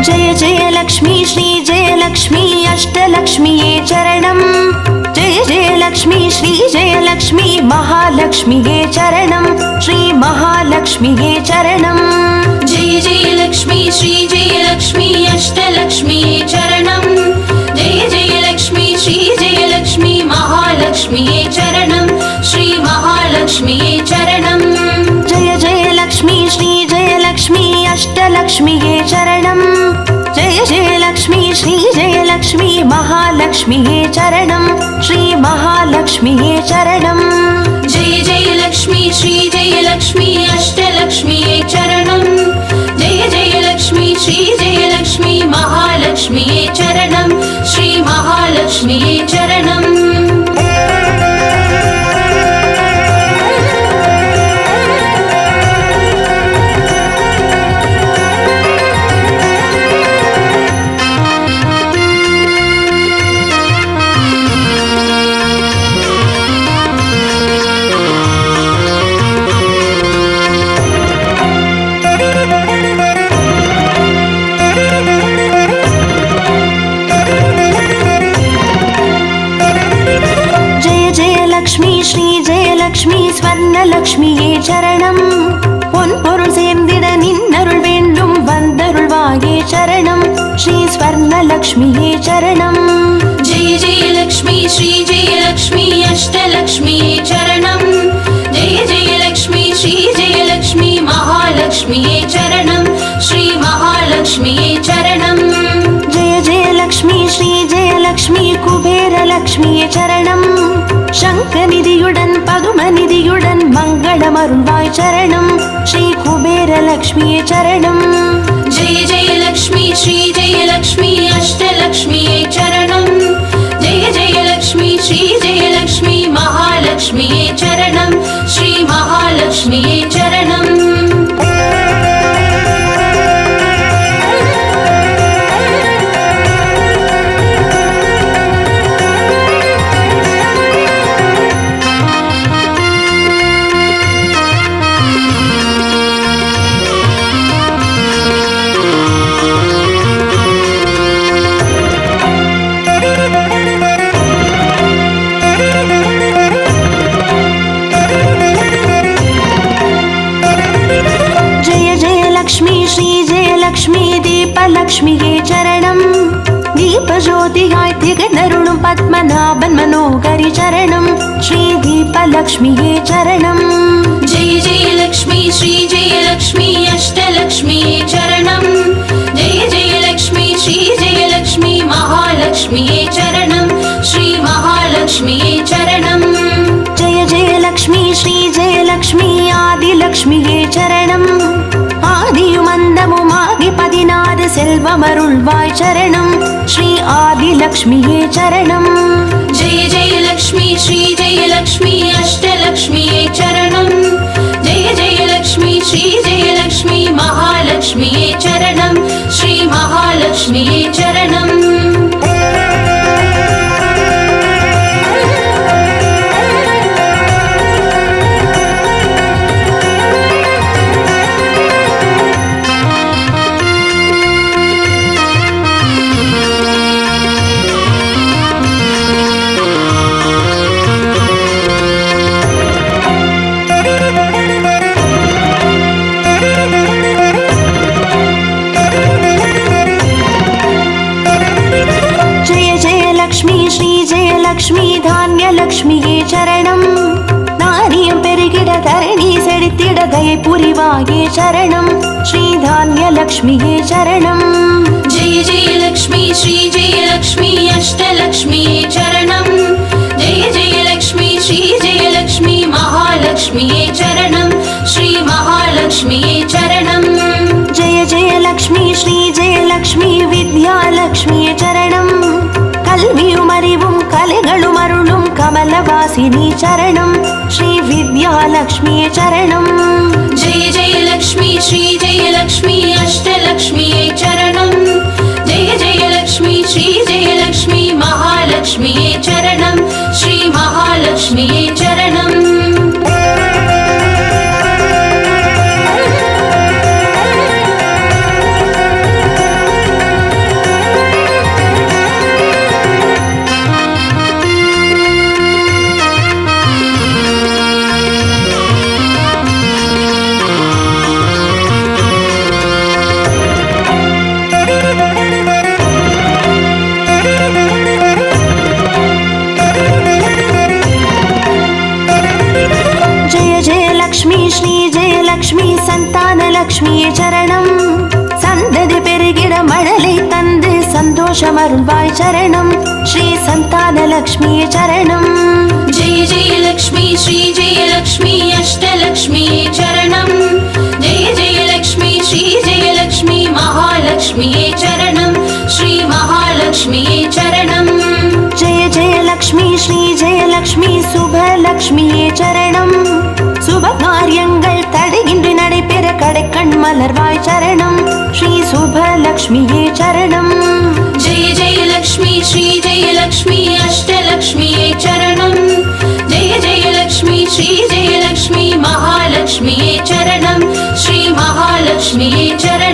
जय जय लक्ष्मी श्री जय लक्ष्मी अष्टलक्ष्मीये चरणम् जय जय लक्ष्मी श्री जय लक्ष्मी महालक्ष्मीये चरणम् श्री महालक्ष्मीये चरणम् जय जय लक्ष्मी श्री जय लक्ष्मी अष्टलक्ष्मीये चरणम् जय जय लक्ष्मी श्री जय लक्ष्मी महालक्ष्मीये चरणम् श्री महालक्ष्मीये चरणम् जय जय लक्ष्मी श्री जय लक्ष्मी अष्टलक्ष्मीये चरणम् जय जय लक्ष्मी श्री जय लक्ष्मी महालक्ष्मीये चरणम् श्री महालक्ष्मीये चरणम् जय जय लक्ष्मी श्री जय लक्ष्मी अष्टलक्ष्मीये चरणम् जय जय लक्ष्मी श्री जय लक्ष्मी महालक्ष्मीये चरणम् श्री महालक्ष्मीये चरणम् ஸ்வர்ணலக்ஷ்மியே சரணம் பொன்பொருள் சேர்ந்திட நின்னருள் வேண்டும் வந்தருள்வாயே சரணம் ஸ்ரீ ஸ்வர்ணலக்ஷ்மியே சரணம் जय जय लक्ष्मी श्री जय लक्ष्मी अष्टलक्ष्मीये चरणम् जय जय लक्ष्मी श्री जय लक्ष्मी महालक्ष्मीये चरणम् श्री महालक्ष्मीये चरणम् जय जय लक्ष्मी श्री जय लक्ष्मी कुबेरलक्ष्मिये चरणम् शङ्खनिधियुடன் பதுமநிதியுடன் மங்களமருள்வாய் சரணம் ஸ்ரீ குபேரலக்ஷ்மியே சரணம் जय जय लक्ष्मी श्री जय लक्ष्मी अष्टलक्ष्मीये चरणम् जय जय लक्ष्मी श्री जय लक्ष्मी महालक्ष्मीये चरणम् श्री महालक्ष्मीये चरणम् லக்ஷ்மியே சரணம் தீபஜோதியாய் திகழருளும் பத்மநாபன் மனோகரி சரணம் ஸ்ரீ தீபலக்ஷ்மியே சரணம் जय जय लक्ष्मी श्री जय लक्ष्मी अष्टलक्ष्मीये चरणम् जय जय लक्ष्मी श्री जय लक्ष्मी महालक्ष्मीये चरणम् श्री महालक्ष्मीये चरणम् जय जय लक्ष्मी श्री जय लक्ष्मी आदिलक्ष्मिये चरणम् ஆதியுமந்தமுமாகி 16 செல்வமருள்வாய் சரணம் ஸ்ரீ ஆதிலக்ஷ்மியே சரணம் जय जय लक्ष्मी श्री जय लक्ष्मी अष्टलक्ष्मीये चरणम् जय जय लक्ष्मी श्री जय लक्ष्मी महालक्ष्मीये चरणम् श्री महालक्ष्मीये चरणम् லக்ஷ்மி தானியலக்ஷ்மியே சரணம் தானியம் பெருகிட தரணி செழித்திட தயை புரிவாயே சரணம் ஸ்ரீ தானியலக்ஷ்மியே சரணம் जय जय लक्ष्मी श्री जय लक्ष्मी अष्टलक्ष्मीये चरणम् जय जय लक्ष्मी श्री जय लक्ष्मी महालक्ष्मीये चरणम् श्री महालक्ष्मीये चरणम् जय जय लक्ष्मी श्री जय लक्ष्मी विद्यालक्ष्मिये चरणम् கல்வியும் அறிவும் கலைகளும் அருளும் கமலவாசினி சரணம் ஸ்ரீ வித்யாலக்ஷ்மியே சரணம் जय जय लक्ष्मी श्री जय लक्ष्मी अष्टलक्ष्मीये चरणम् जय जय लक्ष्मी श्री जय लक्ष्मी महालक्ष्मीये चरणम् श्री महालक्ष्मीये चरणम् லக்ஷ்மியே சரணம். சந்ததி பெருகிட மழலை தந்து சந்தோஷம் அருள்வாய் சரணம். ஸ்ரீ சந்தான லக்ஷ்மியே சரணம். जय जय लक्ष्मी श्री जय लक्ष्मी अष्टलक्ष्मी चरणं जय जय लक्ष्मी श्री जय लक्ष्मी महालक्ष्मी चरणं श्री महालक्ष्मी चरणं जय जय लक्ष्मी श्री जय लक्ष्मी சுபலக்ஷ்மியே சரணம். சுப காரியங்கள் தடையின்றி நடைபெற கடைக்கண் மலர்வாய் சரணம். ஸ்ரீ சுபலக்ஷ்மியே சரணம். जय जय लक्ष्मी श्री जय लक्ष्मी अष्टलक्ष्मी चरणं जय जय लक्ष्मी श्री जय लक्ष्मी महालक्ष्मी चरणं श्री महालक्ष्मी चरणं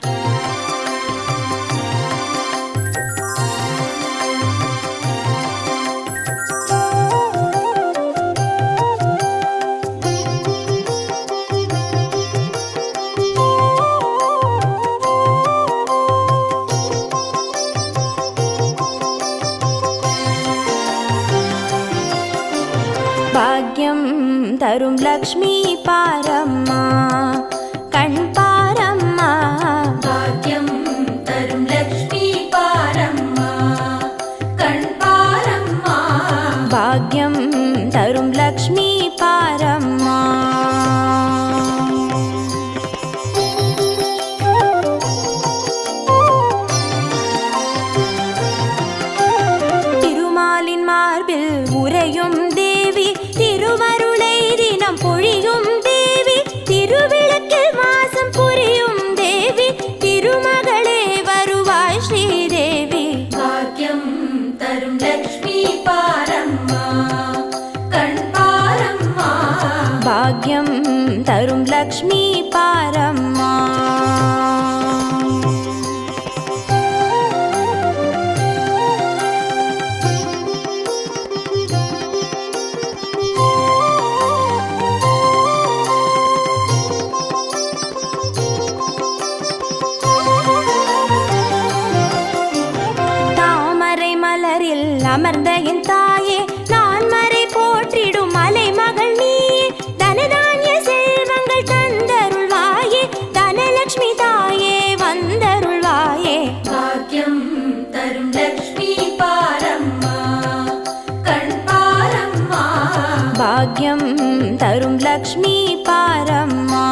பாக்யம் தரும் லக்ஷ்மி பாரம்மா கண் பாரம்மா. भाग्यं तरुं लक्ष्मी पारम्मा कण् पारम्मा பாக்யம் தரும் லக்ஷ்மி பாரம்மா. திருமாலின் மார்பில் உறையும் தேவி திருவருளை தினம் பொழியும் தேவி திருவிளக்கில் வாசம் புரியும் தேவி திருமகளே வருவாய் ஸ்ரீதேவி. भाग्यं तरुं लक्ष्मी पारम्मा कण् पारम्मा பாக்யம் தரும் லக்ஷ்மி பாரம்மா. தாமரை மலரில் அமர்ந்த என் தாயே நான் மறை போற்றிடும் மலை மகள் நீயே. தனதானிய செல்வங்கள் தந்தருள்வாயே தனலட்சுமி தாயே வந்தருள்வாயே. भाग्यं तरुं लक्ष्मी पारम्मा कण् पारम्मा பாக்யம் தரும் லக்ஷ்மி பாரம்மா.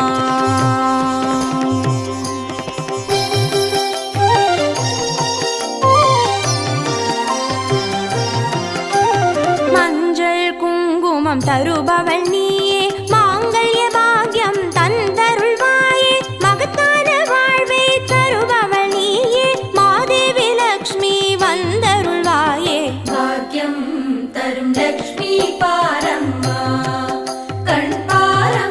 மஞ்சள் குங்குமம் தருபவள் நீயே மாங்கல்ய பாக்யம் தந்தருள்வாயே. மகத்தான வாழ்வை தருபவள் நீயே மாதேவி லக்ஷ்மி வந்தருள்வாயே. भाग्यं तरुं लक्ष्मी पारम्मा कण् पारम्मा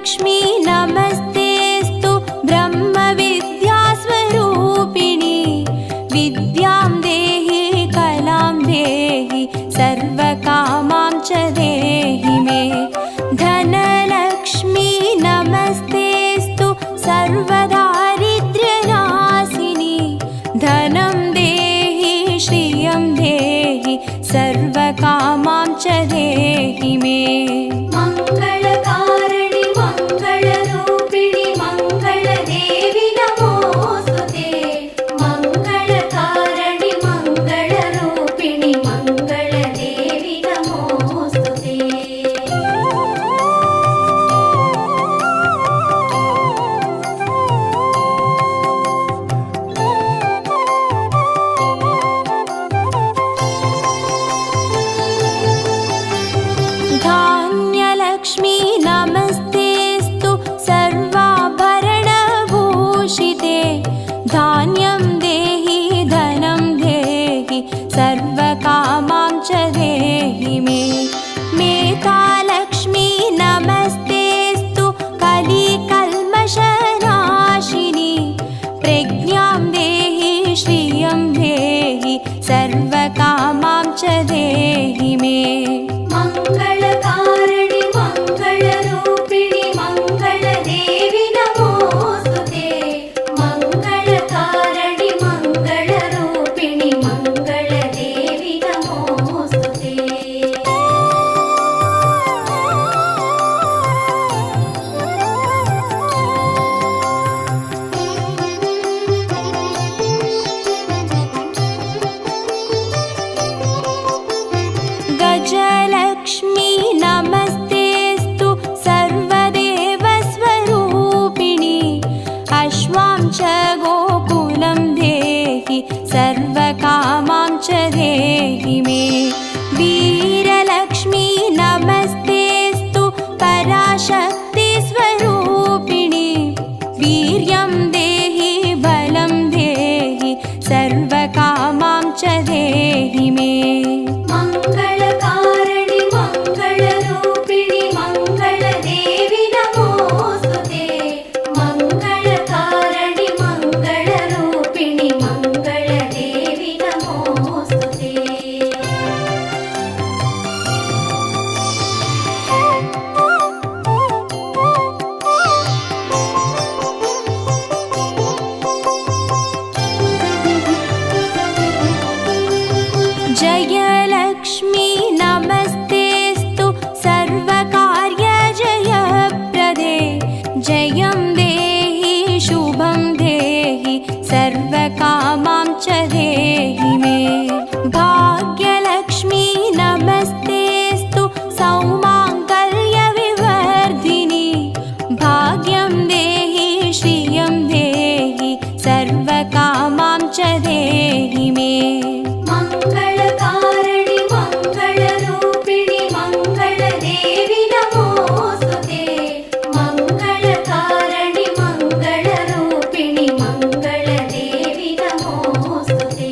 लक्ष्मी नमस्तेऽस्तु ब्रह्मविद्यास्वरूपिणि विद्यां देहि कलां देहि सर्वकामां च देहि मे धनलक्ष्मी नमस्तेऽस्तु सर्वदारिद्र्यनाशिनि धनं देहि श्रियं देहि सर्वकामां च देहि मे मङ्गलकारिणि मङ्गलरूपिणि मङ्गलदेवि नमोऽस्तुते मङ्गलकारिणि मङ्गलरूपिणि मङ्गलदेवि नमोऽस्तुते धान्यलक्ष्मी नमस्तेऽस्तु सर्वाभरणभूषिते धान्यं देहि धनं देहि सर्वकामां च देहि मे मेधालक्ष्मी नमस्तेऽस्तु कलिकल्मषनाशिनि प्रज्ञां देहि श्रियं देहि सर्वकामां च देहि मे मङ्गलकारिणि मङ्गलरूपिणि मङ्गलदेवि नमोऽस्तुते मङ्गलकारिणि मङ्गलरूपिणि मङ्गलदेवि नमोऽस्तुते गजलक्ष्मी नमस्तेऽस्तु सर्वदेवस्वरूपिणि अश्वां च गोकुलं देहि सर्वकामां च देहि मे वीरलक्ष्मी नमस्तेऽस्तु पराशक्तिस्वरूपिणि वीर्यं देहि बलं देहि सर्वकामां च देहि मे मङ्गलकारिणि मङ्गलरूपिणि मङ्गलदेवि नमोऽस्तुते मङ्गलकारिणि मङ्गलरूपिणि मङ्गलदेवि नमोऽस्तुते जयलक्ष्मी नमस्तेऽस्तु सर्वकार्यजयप्रदे जयं देहि शुभं देहि सर्वकामां च देहि मे भाग्यलक्ष्मी नमस्तेऽस्तु सौमाङ्गल्यविवर्धिनि भाग्यं देहि श्रियं देहि सर्वकामां च देहि मे मङ्गलकारिणि मङ्गलरूपिणि मङ्गलदेवि नमोऽस्तुते मङ्गलकारिणि मङ्गलरूपिणि मङ्गलदेवि नमोऽस्तुते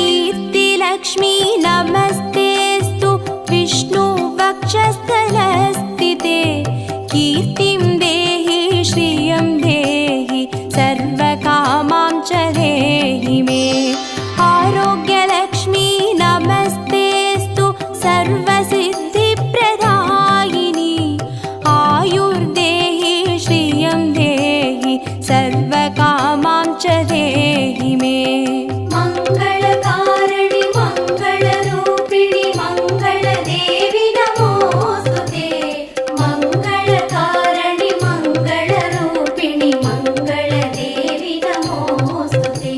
कीर्तिलक्ष्मी नमस्तेऽस्तु विष्णुवक्षस्थलस्थिते कीर्तिं देहि श्रियं देहि सर्वकामां च देहि मे आरोग्यलक्ष्मी नमस्तेऽस्तु सर्वसिद्धिप्रदायिनि आयुर्देहि श्रियं देहि सर्वकामां च देहि मे मङ्गलकारिणि मङ्गलरूपिणि मङ्गलदेवि नमोऽस्तुते मङ्गलकारिणि मङ्गलरूपिणि मङ्गलदेवि नमोऽस्तुते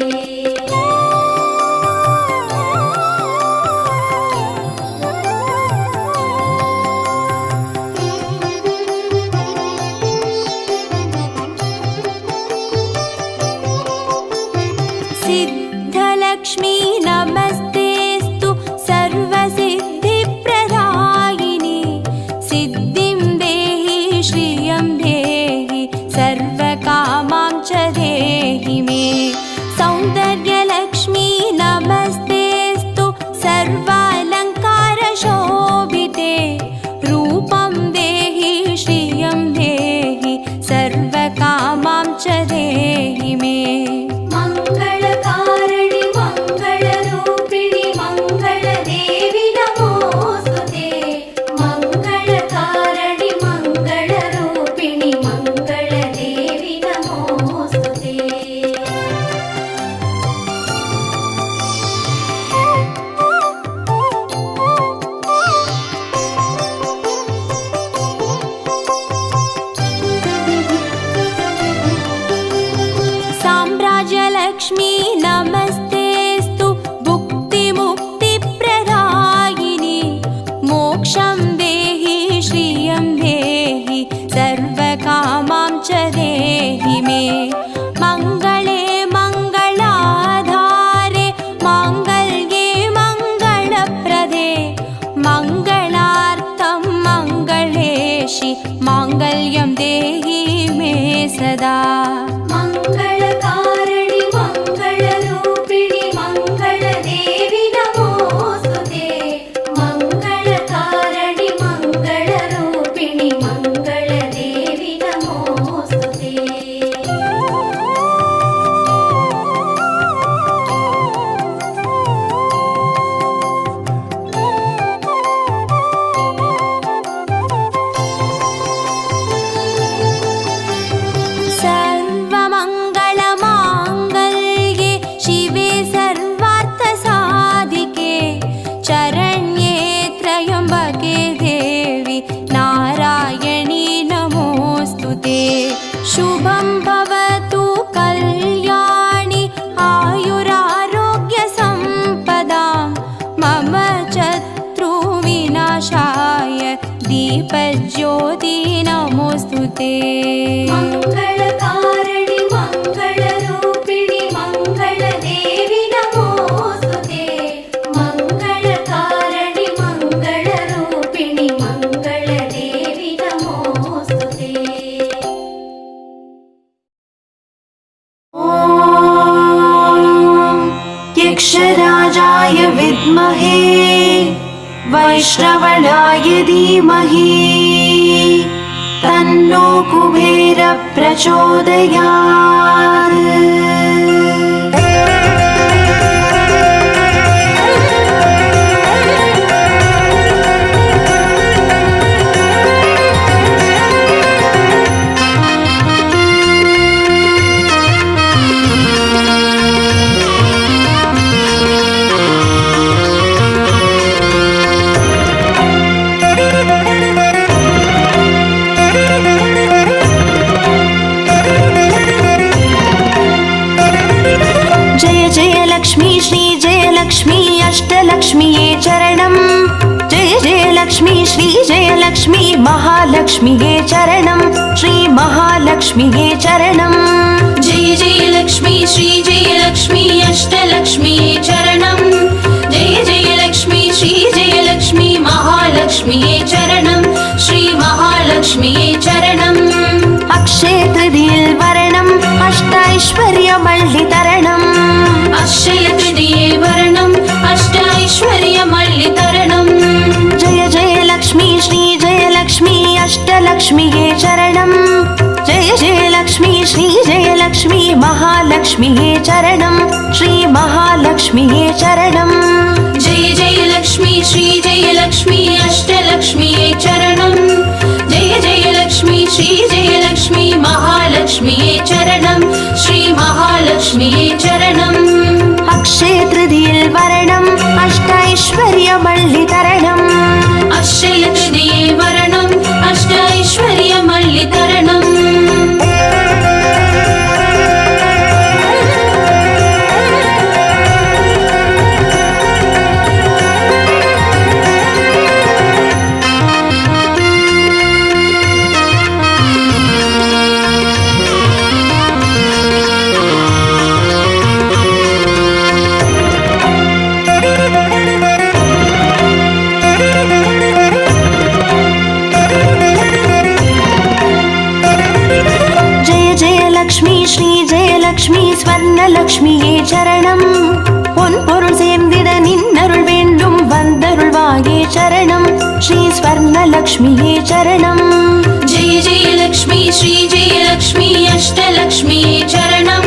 महालक्ष्मी नमस्तेस्तु भुक्तिमुक्तिप्रदायिनि मोक्षं देहि श्रियं देहि सर्वकामां च देहि मे मङ्गले मङ्गलाधारे माङ्गल्ये मङ्गलप्रदे मङ्गलार्थं मङ्गलेशि माङ्गल्यं देहि मे सदा मङ्गलकारिणि मङ्गलरूपिणि मङ्गलदेवि नमोऽस्तुते मङ्गलकारिणि मङ्गलरूपिणि मङ्गलदेवि नमोऽस्तुते सर्वमङ्गलमाङ्गल्ये शिवे सर्वार्थसाधिके शरण्ये त्र्यम्बके देवी नारायणी नमोऽस्तु ते शुभं भवतु कल्याणि आयुरारोग्यसम्पदां मम शत्रुविनाशाय दीपज्योति नमोऽस्तु ते मङ्गलकारिणि मङ्गलरूपिणि मङ्गलदेवि नमोऽस्तुते मङ्गलकारिणि मङ्गलरूपिणि मङ्गलदेवि नमोऽस्तुते यक्षराजाय विद्महे वैश्रवणाय धीमहि तन्नो कुबेर प्रचोदयात्। जय जय लक्ष्मी श्री जय लक्ष्मी अष्टलक्ष्मीये चरणं जय जय लक्ष्मी श्री जय लक्ष्मी महालक्ष्मीये चरणं श्री महालक्ष्मीये चरणं जय जय लक्ष्मी श्री जय लक्ष्मी अष्टलक्ष्मीये चरणं जय जय लक्ष्मी श्री जय लक्ष्मी महालक्ष्मीये चरणं श्री महालक्ष्मीये चरणम् अक्षय तृतीये वरणम् अष्टैश्वर्यमल्लितरणम् अक्षय तृतीये वरणम् अष्टैश्वर्यमल्लितरणम् जय जय लक्ष्मी श्री जय लक्ष्मी अष्टलक्ष्मीये चरणं जय जय लक्ष्मी श्री जय लक्ष्मी महालक्ष्मीये चरणं श्री महालक्ष्मीये चरणं जय जय लक्ष्मी श्री जय लक्ष्मी अष्टलक्ष्मीये चरणं जय जय लक्ष्मी श्री जय लक्ष्मी महालक्ष्मीये चरणं श्री महालक्ष्मीये चरणम् अक्षय तृतीये वरणम् अष्टैश्वर्यमल्लितरणम् अक्षय तृतीये वरणम् अष्टैश्वर्यमल्लितरणम् லக்ஷ்மி ஸ்வர்ணலக்ஷ்மியே சரணம் பொன்பொருள் சேர்ந்திட நின்னருள் வேண்டும் வந்தருள்வாயே சரணம் ஸ்ரீ ஸ்வர்ணலக்ஷ்மியே சரணம் जय जय लक्ष्मी श्री जय लक्ष्मी अष्टलक्ष्मीये चरणं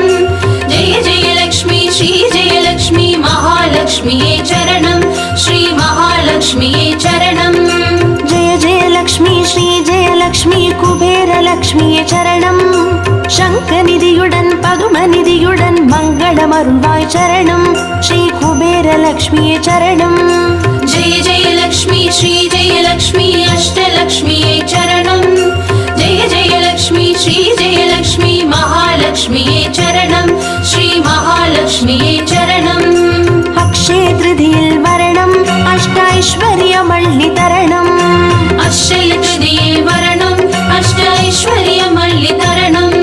जय जय लक्ष्मी श्री जय लक्ष्मी महालक्ष्मीये चरणं श्री महालक्ष्मीये चरणं जय जय लक्ष्मी श्री जय लक्ष्मी कुबेर लक्ष्मिये चरणं शङ्खनिधियुடன் பதுமநிதியுடன் மங்களமருள்வாய் சரணம் ஸ்ரீ குபேர லக்ஷ்மியே சரணம் जय जय लक्ष्मी श्री जय लक्ष्मी अष्टलक्ष्मीये चरणं जय जय लक्ष्मी श्री जय लक्ष्मी महालक्ष्मीये चरणं श्री महा महालक्ष्मिये चरणम् अक्षय तृतीयिल वरणम् अष्टैश्वर्यमल्लितरणम् अक्षय तृतीये वरणम् अष्टैश्वर्यमल्लितरणम्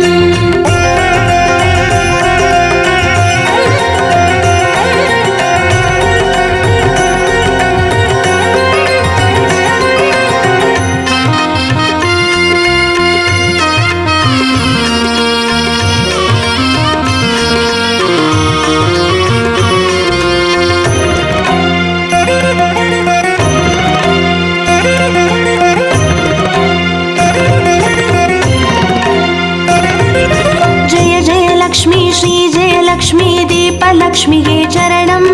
लक्ष्मिये चरणम्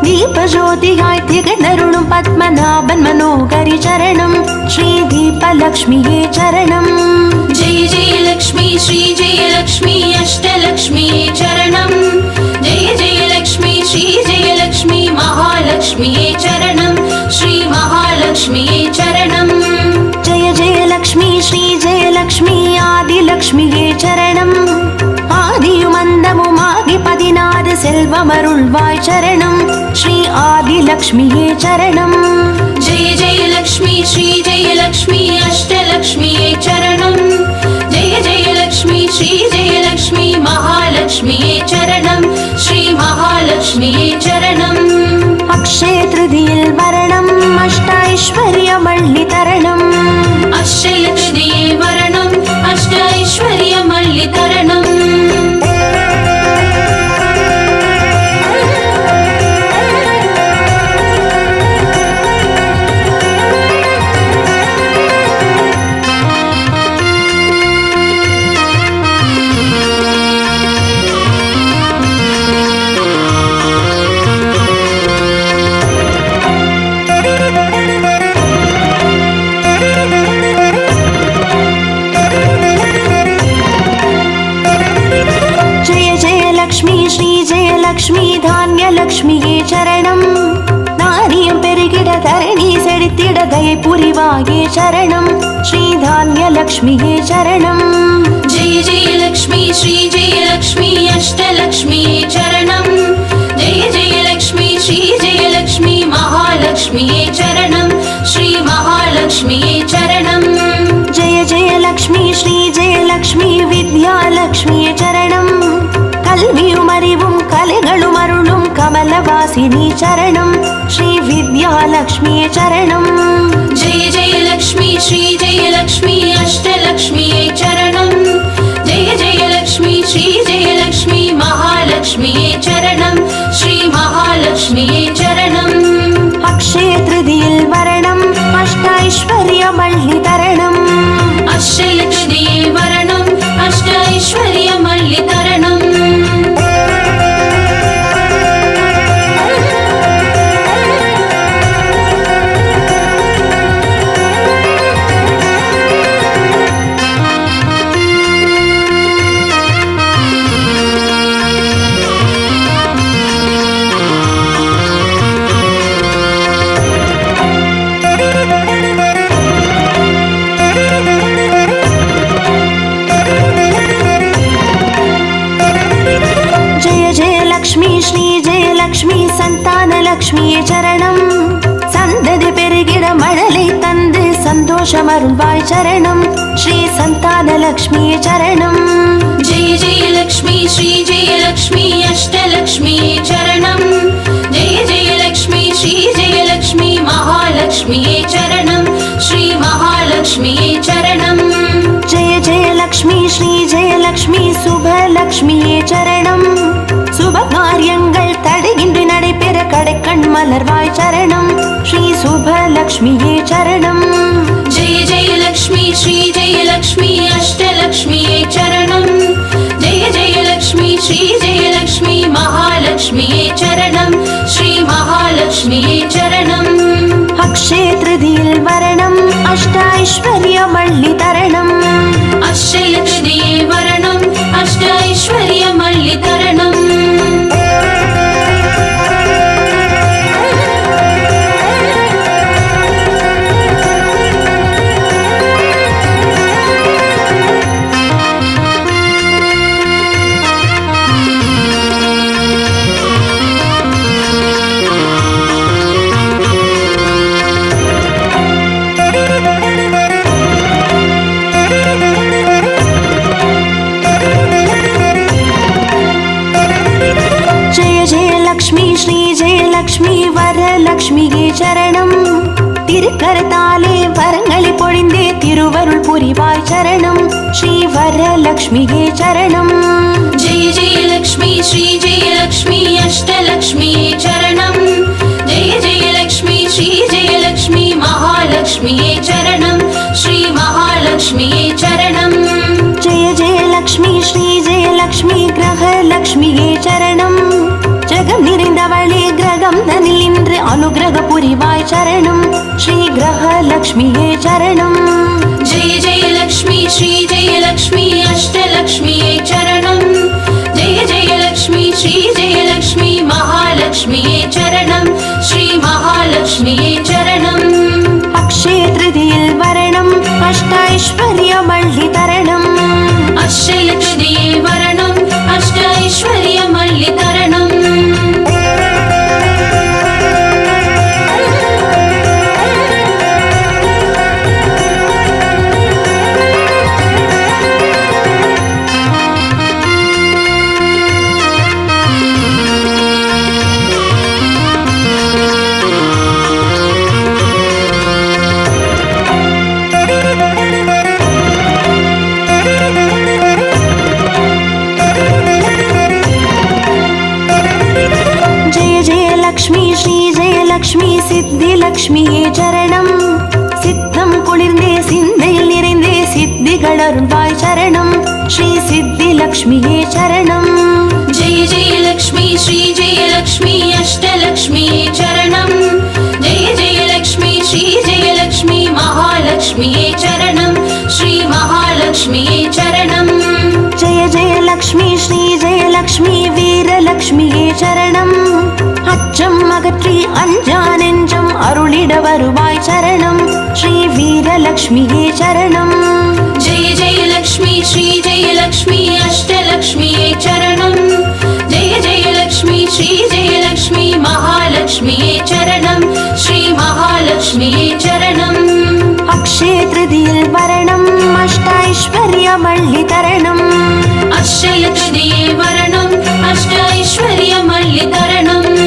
दीपज्योतिगाय दिगनरुणुं पद्मनाभन् मनोहरि चरणम् श्री दीपलक्ष्मिये चरणम् जय जय लक्ष्मी श्री जय लक्ष्मी अष्टलक्ष्मिये चरणम् जय जय लक्ष्मी श्री जय लक्ष्मी महालक्ष्मिये चरणम् श्री महालक्ष्मिये चरणम् जय जय लक्ष्मी श्री जय लक्ष्मी आदिलक्ष्मिये चरणम् ஆதியுமந்தமுமாகி 16 செல்வமருள்வாய் சரணம் ஸ்ரீ ஆதிலக்ஷ்மியே சரணம் जय जय लक्ष्मी श्री जय लक्ष्मी अष्टलक्ष्मिये चरणम् जय जय लक्ष्मी श्री जय लक्ष्मी महालक्ष्मिये चरणम् श्री महालक्ष्मिये चरणम् अक्षय तृतीयिल वरणम् अष्टैश्वर्यमल्लितरणम् अक्षय तृतीये वरणम् अष्टैश्वर्यमल्लितरणम् லக்ஷ்மி தானியலக்ஷ்மியே சரணம் நாரியம் பெருகிட தரணி செழித்திட தயை புரிவாயே சரணம் ஸ்ரீ தானியலக்ஷ்மியே சரணம் जय जय लक्ष्मी श्री जय लक्ष्मी अष्टलक्ष्मिये चरणम् जय जय लक्ष्मी श्री जय लक्ष्मी महालक्ष्मिये चरणम् श्री महालक्ष्मिये चरणम् जय जय लक्ष्मी श्री जय लक्ष्मी विद्यालक्ष्मिये चरणम् கல்வியும் அறிவும் கலைகளும் அருளும் கமலவாசினி சரணம் ஸ்ரீ வித்யாலக்ஷ்மியே சரணம் जय जय लक्ष्मी श्री जय लक्ष्मी अष्टलक्ष्मिये चरणम् जय जय लक्ष्मी श्री जय लक्ष्मी महालक्ष्मिये चरणम् श्री महालक्ष्मिये चरणम् अक्षय तृतीयिल वरणम् अष्टैश्वर्यमल्लितरणम् अक्षय तृतीये वरणम् अष्टैश्वर्यमल्लितरणम् சந்தானலக்ஷ்மியே சரணம் சந்ததி பெருகிட மழலை தந்து சந்தோஷமருள்வாய் சரணம் ஸ்ரீ சந்தானலக்ஷ்மியே சரணம் जय जय लक्ष्मी श्री जय लक्ष्मी अष्टलक्ष्मिये चरणम् जय जय लक्ष्मी श्री जय लक्ष्मी महालक्ष्मिये चरणम् श्री महालक्ष्मिये चरणम् जय जय लक्ष्मी श्री जय लक्ष्मी சுபலக்ஷ்மியே சரணம் சுப காரியங்கள் தடையின்றி நடைபெற கடைக்கண் மலர்வாய் சரணம் ஸ்ரீ சுபலக்ஷ்மியே சரணம் जय जय लक्ष्मी श्री जय लक्ष्मी अष्टलक्ष्मिये चरणम् जय जय लक्ष्मी श्री जय लक्ष्मी महालक्ष्मिये चरणम् श्री महालक्ष्मिये चरणम् अक्षय तृतीयिल वरणम् अष्टैश्वर्यमल्लितरणम् अक्षय तृतीये वरणम् अष्टैश्वर्यमल्लितरणम् வீரலக்ஷ்மியே சரணம். திருக்கரத்தாலே வரங்களை பொழிந்தே திருவருள் புரிவாய் சரணம். ஸ்ரீ வரலக்ஷ்மியே சரணம். जय जय लक्ष्मी श्री जय लक्ष्मी अष्टलक्ष्मिये चरणं. जय जय लक्ष्मी श्री जय लक्ष्मी महालक्ष्मिये चरणं. श्री महालक्ष्मिये चरणं. जय जय लक्ष्मी श्री जय लक्ष्मी கிரகலக்ஷ்மியே சரணம். ஜெகம் நிறைந்தவளே கிரகம் தனில் நின்று அனுகிரக புரிவாய் சரணம். ஸ்ரீ கிரகலக்ஷ்மியே சரணம். जय जय लक्ष्मी श्री जय लक्ष्मी अष्टलक्ष्मिये चरणं. जय जय लक्ष्मी श्री जय लक्ष्मी महालक्ष्मिये चरणं. श्री महालक्ष्मिये चरणं. अक्षय तृतीயில் வரணம் அஷ்டைஸ்வர்யமள்ளி தரணம். अक्षय तृतीये वरणम् अष्टैश्वर्यमल्लि तरणम्. லக்ஷ்மி சித்திலக்ஷ்மியே சரணம். சித்தம் குளிர்ந்தே சிந்தையில் நிறைந்தே சித்திகள் அருள்வாய் சரணம். ஸ்ரீ சித்திலக்ஷ்மியே சரணம். जय जय लक्ष्मी श्री जय लक्ष्मी अष्टलक्ष्मिये चरणं. जय जय लक्ष्मी श्री जय लक्ष्मी महालक्ष्मिये चरणं. श्री महालक्ष्मिये चरणं. जय जय लक्ष्मी श्री जय लक्ष्मी வீரலக்ஷ்மியே சரணம். அச்சம் அகற்றி அஞ்சா நெஞ்சம் அருளிட வருவாய் சரணம். ஸ்ரீ வீரலக்ஷ்மியே சரணம். जय जय लक्ष्मी श्री जय लक्ष्मी अष्टलक्ष्मिये चरणं. जय जय लक्ष्मी श्री जय लक्ष्मी महालक्ष्मिये चरणं. श्री महालक्ष्मिये चरणं. अक्षय तृतीயில் வரணம் அஷ்டைஸ்வர்யமள்ளி தரணம். अक्षय तृतीये वरणम् अष्टैश्वर्यमल्लि तरणम्.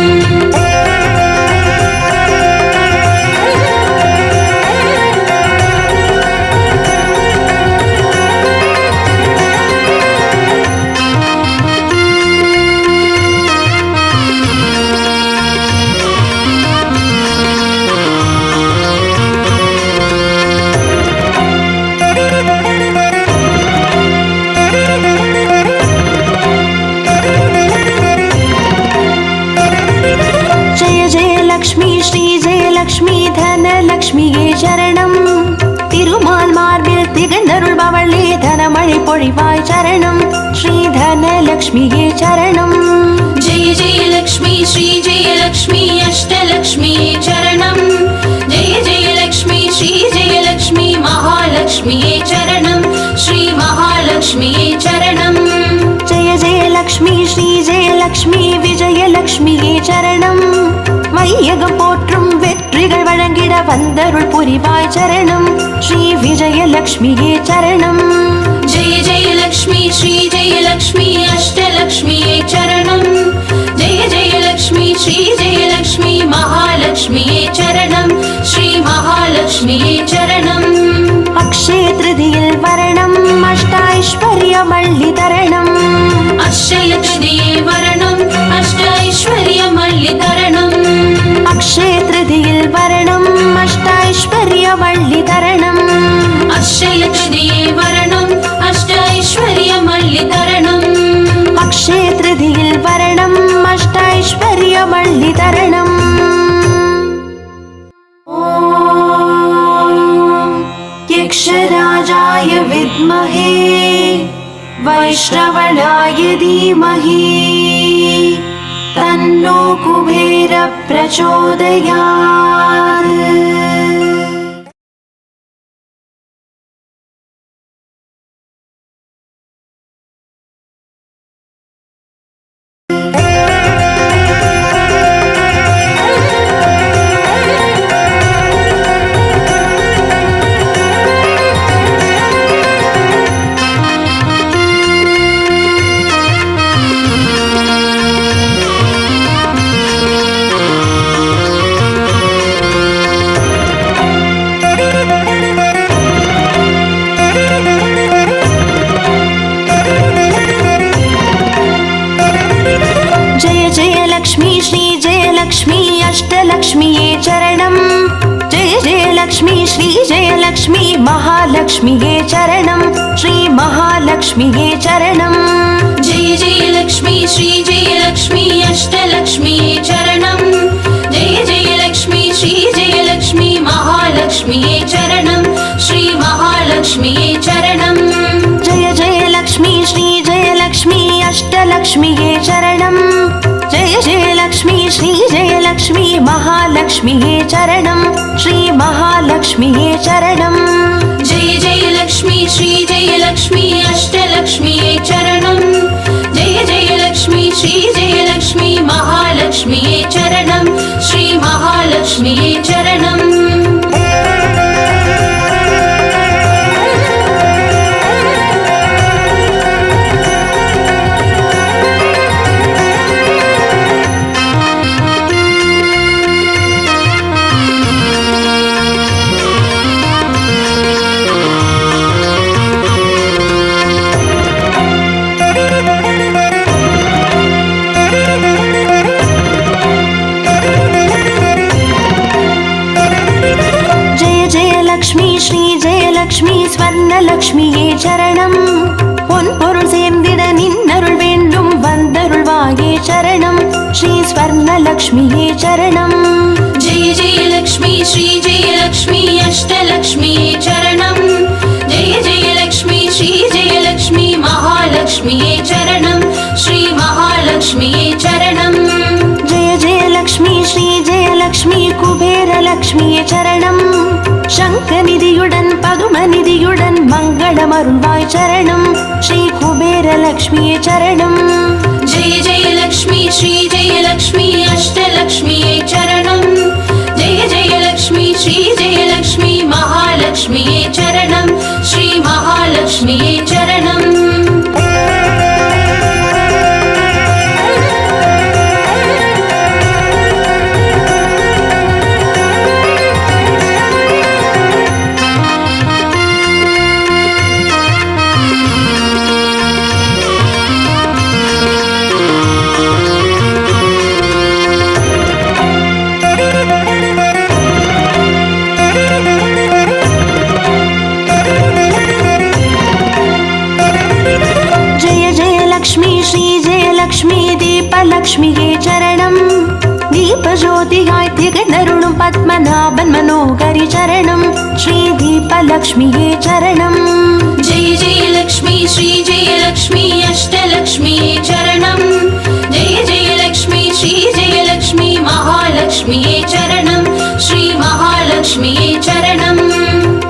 லக்ஷ்மி தனலக்ஷ்மியே சரணம். திருமால் மார்பில் திகழ்ந்தருள்பவளே தனமழை பொழிவாய் சரணம். ஸ்ரீ தனலக்ஷ்மியே சரணம். जय जय लक्ष्मी श्री जय लक्ष्मी अष्टलक्ष्मिये चरणं. जय जय लक्ष्मी श्री जय लक्ष्मी महालक्ष्मिये चरणं. श्री महालक्ष्मिये चरणं. जय जय लक्ष्मी श्री जय लक्ष्मी விஜயலக்ஷ்மியே சரணம். வையகம் போற்றும் வெற்றிகள் வழங்கிட வந்தருள் புரிவாய் சரணம். ஸ்ரீ விஜயலக்ஷ்மியே சரணம். जय जय लक्ष्मी श्री जय लक्ष्मी अष्टलक्ष्मिये चरणं. जय जय लक्ष्मी श्री जय लक्ष्मी महालक्ष्मिये चरणं. श्री महालक्ष्मिये चरणं. अक्षय तृतीயில் வரணம் அஷ்டைஸ்வர்யமள்ளி தரணம். अक्षय तृतीये वरणम् अष्टैश्वर्यमल्लि तरणम्. अक्षय तृतीயில் வரணம் அஷ்டைஸ்வர்யமள்ளி தரணம். अक्षय तृतीये वरणम् अष्टैश्वर्यमल्लि तरणम्. अक्षय तृतीயில் வரணம் அஷ்டைஸ்வர்யமள்ளி தரணம். यक्षराजाय विद्महे वैश्रवणाय धीमहि तन्नो कुबेर प्रचोदयात्. जयलक्ष्म्यै चरणं जय जयलक्ष्मी श्री जयलक्ष्मी महालक्ष्म्यै चरणं श्री महालक्ष्म्यै चरणं जय जयलक्ष्मी श्री जयलक्ष्मी अष्टलक्ष्म्यै चरणं जय जयलक्ष्मी श्री जयलक्ष्मी महालक्ष्म्यै चरणं श्री महालक्ष्म्यै चरणं जय जयलक्ष्मी श्री जयलक्ष्मी अष्टलक्ष्म्यै चरणं जय जयलक्ष्मी श्री जयलक्ष्मी महालक्ष्म्यै चरणं श्री महालक्ष्म्यै चरणं जय जयलक्ष्मी श्री जयलक्ष्मी अष्टलक्ष्म्यै चरणं जय जयलक्ष्मी श्री जयलक्ष्मी महालक्ष्म्यै चरणं श्री महालक्ष्म्यै चरणं லக்ஷ்மி ஸ்ரீ ஜெயலக்ஷ்மி ஸ்வர்ணலக்ஷ்மியே சரணம் பொன் பொருள் சேர்ந்திட நின்னருள் வேண்டும் வந்தருள்வாயே சரணம் ஸ்ரீ ஸ்வர்ணலக்ஷ்மியே சரணம் जय जयलक्ष्मी श्री जयलक्ष्मी अष्टलक्ष्म्यै चरणं जय जयलक्ष्मी श्री जयलक्ष्मी महालक्ष्म्यै चरणं श्री महालक्ष्म्यै चरणं जय जयलक्ष्मी श्री जयलक्ष्मी குபேரலக்ஷ்மியே சரணம் சங்கநிதியுடன் பதுமநிதியுடன் மங்களமருள்வாய் சரணம் ஸ்ரீ குபேரலக்ஷ்மியே சரணம் जय जयलक्ष्मी श्री जयलक्ष्मी अष्टलक्ष्म्यै चरणं जय जयलक्ष्मी श्री जयलक्ष्मी महालक्ष्म्यै चरणं श्री महालक्ष्म्यै चरणं லக்ஷ்மியே சரணம் தீபஜோதியாய் திகழருளும் பத்மநாபன் மனோகரி சரணம் ஸ்ரீ தீபலக்ஷ்மியே சரணம் जय जयलक्ष्मी श्री जयलक्ष्मी अष्टलक्ष्म्यै चरणं जय जयलक्ष्मी श्री जयलक्ष्मी महालक्ष्म्यै चरणं श्री महालक्ष्म्यै चरणं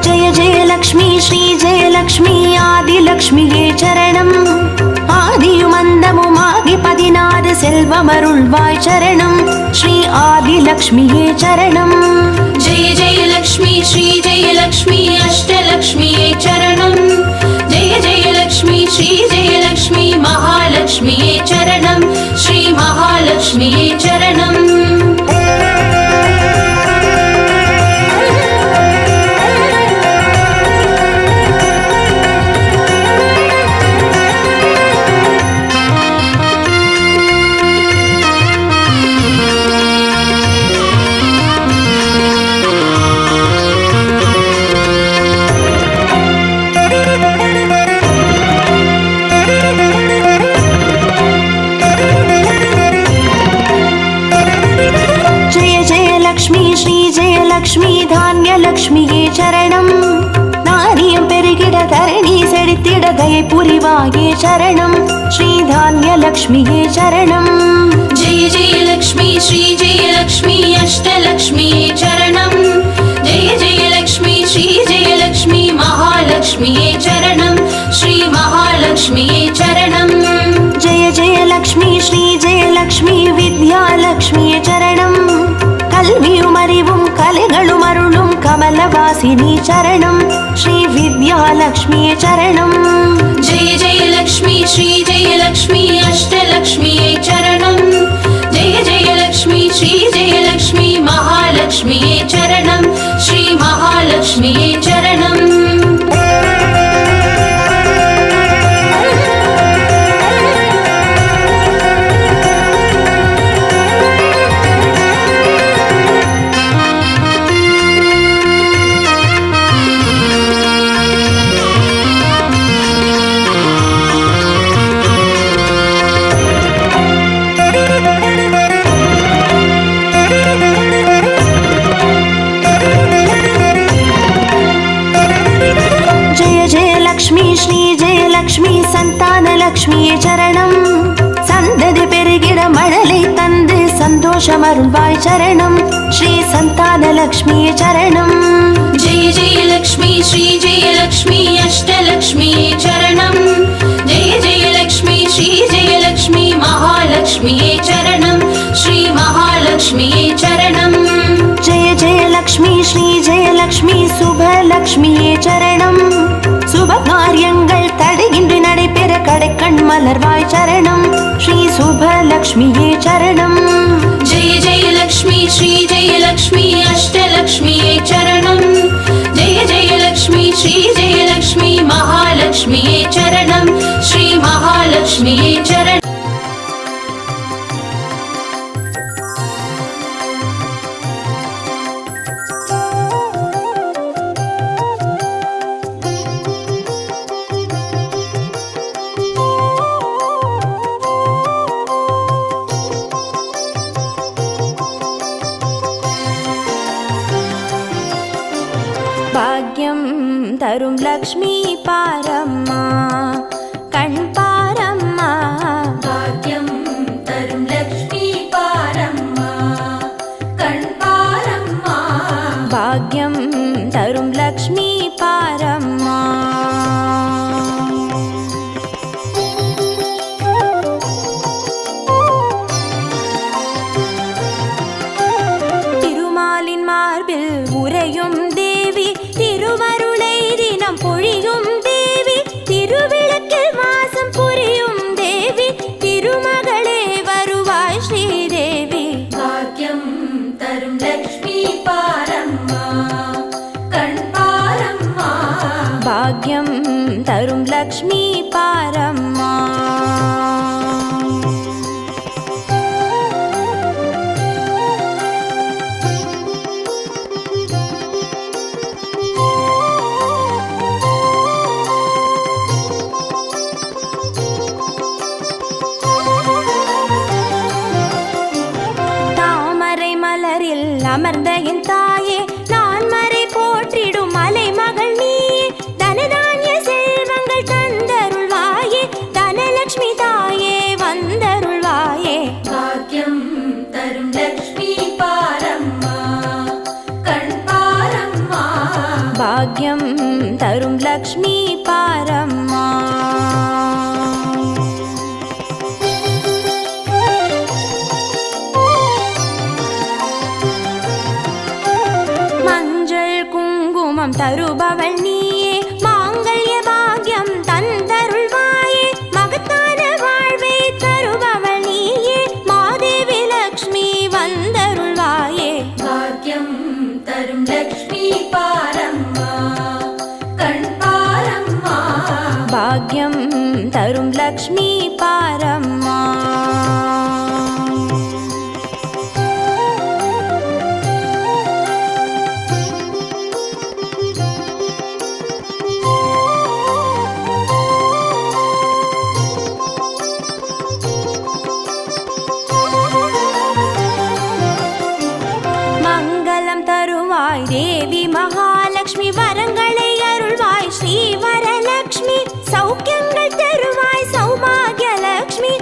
जय जयलक्ष्मी श्री जयलक्ष्मी आदिलक्ष्मिये சரணம் ஆதியுமந்தமுமாகி 16 செல்வமருள்வாய் சரணம் ஸ்ரீ ஆதிலக்ஷ்மியே சரணம் जय जयलक्ष्मी श्री जयलक्ष्मी अष्टलक्ष्म्यै चरणं जय जयलक्ष्मी श्री जयलक्ष्मी महालक्ष्म्यै चरणं श्री महालक्ष्म्यै चरणं லக்ஷ்மி தானியலக்ஷ்மியே சரணம் நாரியம் பெருகிட தரணி செழித்திட தயை புரிவாயே சரணம் ஸ்ரீ தானியலக்ஷ்மியே சரணம் जय जयलक्ष्मी श्री जयलक्ष्मी अष्टलक्ष्म्यै चरणं जय जयलक्ष्मी श्री जयलक्ष्मी महालक्ष्म्यै चरणं श्री महालक्ष्म्यै चरणं जय जयलक्ष्मी श्री जयलक्ष्मी विद्यालक्ष्मिये சரணம் கல்வியும் அறிவும் கலைகளும் அருளும் கமலவாசினி சரணம் ஸ்ரீ வித்யாலக்ஷ்மியே சரணம் जय जयलक्ष्मी श्री जयलक्ष्मी अष्टलक्ष्म्यै चरणं जय जयलक्ष्मी श्री जयलक्ष्मी महालक्ष्म्यै चरणं श्री महालक्ष्म्यै चरणं ஸ்ரீ ஜெயலக்ஷ்மி சந்தான லக்ஷ்மியே சரணம். சந்ததி பெருகிட மழலை தந்து சந்தோஷம் அருள்வாய் சரணம். ஸ்ரீ சந்தான லக்ஷ்மியே சரணம். जय जय लक्ष्मी श्री जय लक्ष्मी अष्टलक्ष्मी चरणं. जय जय लक्ष्मी श्री जय लक्ष्मी महालक्ष्मी चरणं. श्री महालक्ष्मी चरणं. जय जय लक्ष्मी श्री जय लक्ष्मी சுபலக்ஷ்மியே சரணம். சுப காரியங்கள் தடையின்றி நடைபெற கடைக்கண் மலர்வாய் சரணம். ஸ்ரீ சுபலக்ஷ்மியே சரணம். जय जय लक्ष्मी श्री जय लक्ष्मी अष्टलक्ष्मी चरणं. जय जय लक्ष्मी श्री जय लक्ष्मी महालक्ष्मी चरणं. श्री महालक्ष्मी चरणं. भाग्यं तरुं लक्ष्मी पारम्मा कण् पारम्मा. भाग्यं तरुं लक्ष्मी पारम्मा कण् पारम्मा. भाग्यं तरुं लक्ष्मी पारम्मा. திருமாலின் மார்பில் உறையும் தேவி, திருவருளை தினம் பொழியும் தேவி, திருவிளக்கில் வாசம் புரியும் தேவி, திருமகளே வருவாய் ஸ்ரீதேவி. भाग्यं तरुं लक्ष्मी पारम्मा कण् पारम्मा. भाग्यं तरुं लक्ष्मी पारम्मा. தாமரை மலரில் அமர்ந்த என் தாயே, நான் மறை போற்றிடும் மலை மகள் நீயே, தனதானிய செல்வங்கள் தந்தருள்வாயே, தனலட்சுமி தாயே வந்தருள்வாயே. भाग्यं तरुं लक्ष्मी पारम्मा कण् पारम्मा. भाग्यं तरुं लक्ष्मी पारम्मा. மஞ்சள் குங்குமம் தருபவள் நீயே, மாங்கல்ய பாக்யம் தந்தருள்வாயே, மகத்தான வாழ்வை தருபவள் நீயே, மாதேவி லக்ஷ்மி வந்தருள்வாயே. भाग्यं तरुं लक्ष्मी पारम्मा कण् पारम्मा. भाग्यं तरुं लक्ष्मी पारम्मा. மங்களம் தருவாய் தேவி மகாலட்சுமி, வரங்களை அருள்வாய் ஸ்ரீ வரலட்சுமி, சௌக்கியங்கள் தருவாய் சௌபாகிய லட்சுமி,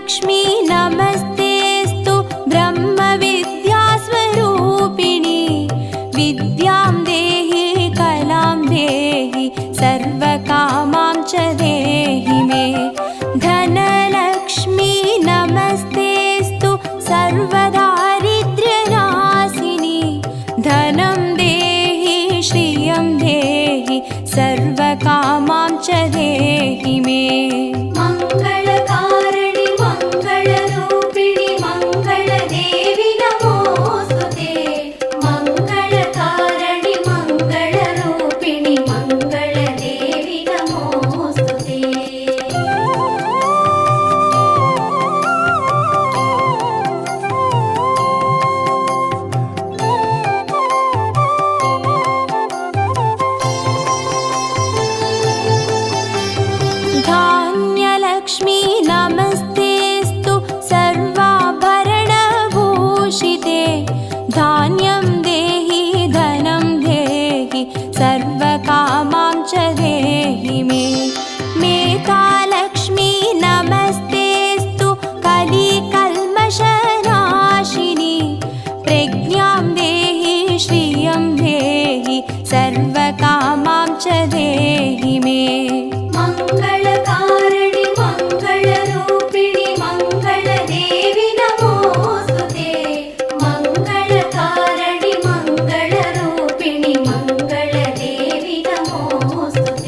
धान्यलक्ष्मी नमस्तेऽस्तु ब्रह्मविद्यास्वरूपिणि विद्यां देहि कलां देहि सर्वकामां च देहि मे धनलक्ष्मी नमस्तेऽस्तु सर्वदारिद्र्यनाशिनि धनं देहि श्रियं देहि सर्वकामां च देहि मे मङ्गलकारिणि मङ्गलरूपिणि मङ्गलदेवि नमोऽस्तुते मङ्गलकारिणि मङ्गलरूपिणि मङ्गलदेवि नमोऽस्तुते धान्यलक्ष्मी नमस्तेऽस्तु सर्वाभरणभूषिते धान्यं देहि धनं देहि सर्वकामां च देहि मे मेधालक्ष्मी नमस्तेऽस्तु कलिकल्मषनाशिनि प्रज्ञां देहि श्रियं देहि सर्वकामां च देहि मे मङ्गलकारिणि मङ्गलरूपिणि मङ्गलदेवि नमोऽस्तुते मङ्गलकारिणि मङ्गलरूपिणि मङ्गलदेवि नमोऽस्तुते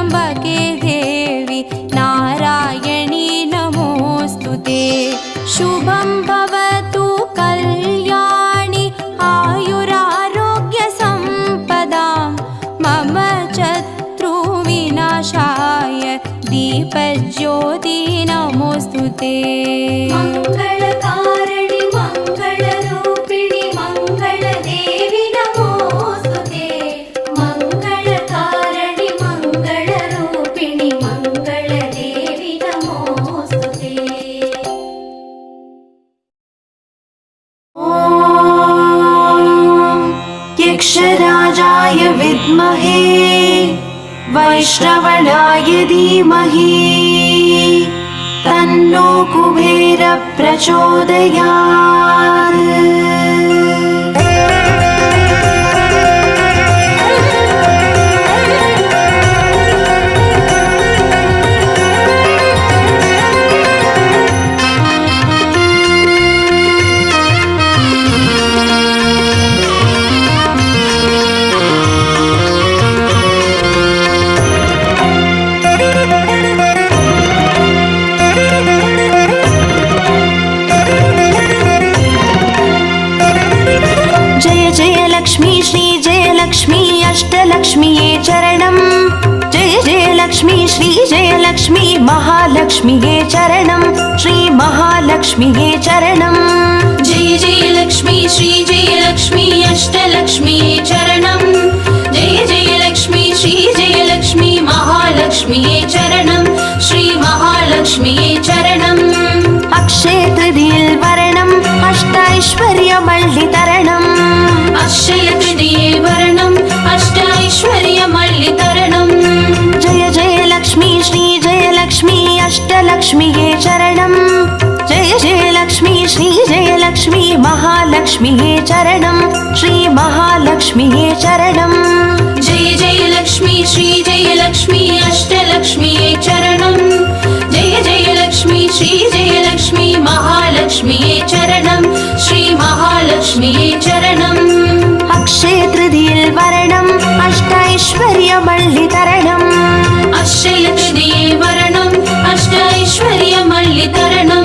त्र्यम्बके देवी नारायणी नमोऽस्तु ते। शुभं भवतु कल्याणि आयुरारोग्यसम्पदां मम शत्रुविनाशाय दीपज्योति नमोऽस्तु ते। मङ्गलकारिणि मङ्गलरूपिणि मङ्गलदेवि नमोऽस्तु ते। मङ्गलकारिणि मङ्गलरूपिणि मङ्गलदेवि नमोऽस्तु ते। यक्षराजाय विद्महे वैश्रवणाय धीमहि तन्नो कुबेर प्रचोदयात्। श्री जयलक्ष्मी अष्टलक्ष्मीये चरणं। जय जयलक्ष्मी श्री जयलक्ष्मी महालक्ष्मीये चरणं। श्री महालक्ष्मीये चरणं। जय जयलक्ष्मी श्री जयलक्ष्मी अष्टलक्ष्मीये चरणं। जय जयलक्ष्मी श्री जयलक्ष्मी महालक्ष्मीये चरणं। श्री महालक्ष्मीये चरणम्। अक्षय तृतीये वरणम् अष्टैश्वर्यमल्लितरणम्। अक्षय तृतीये वरणम् अष्टैश्वर्यमल्लितरणम्। जय जयलक्ष्मी श्री जयलक्ष्मी अष्टलक्ष्मीये चरणं। जय जयलक्ष्मी श्री जयलक्ष्मी महालक्ष्मीये चरणं। श्री महालक्ष्मीये चरणम्। जय जयलक्ष्मी श्री जयलक्ष्मी अष्टलक्ष्मीये चरणं। जय जयलक्ष्मी श्री जयलक्ष्मी महालक्ष्मीये चरणं। श्री महालक्ष्मीये चरणम्। अक्षय तृतीये वरणम् अष्टैश्वर्यमल्लितरणम्। अक्षय तृतीये वरणम् अष्टैश्वर्यमल्लितरणम्।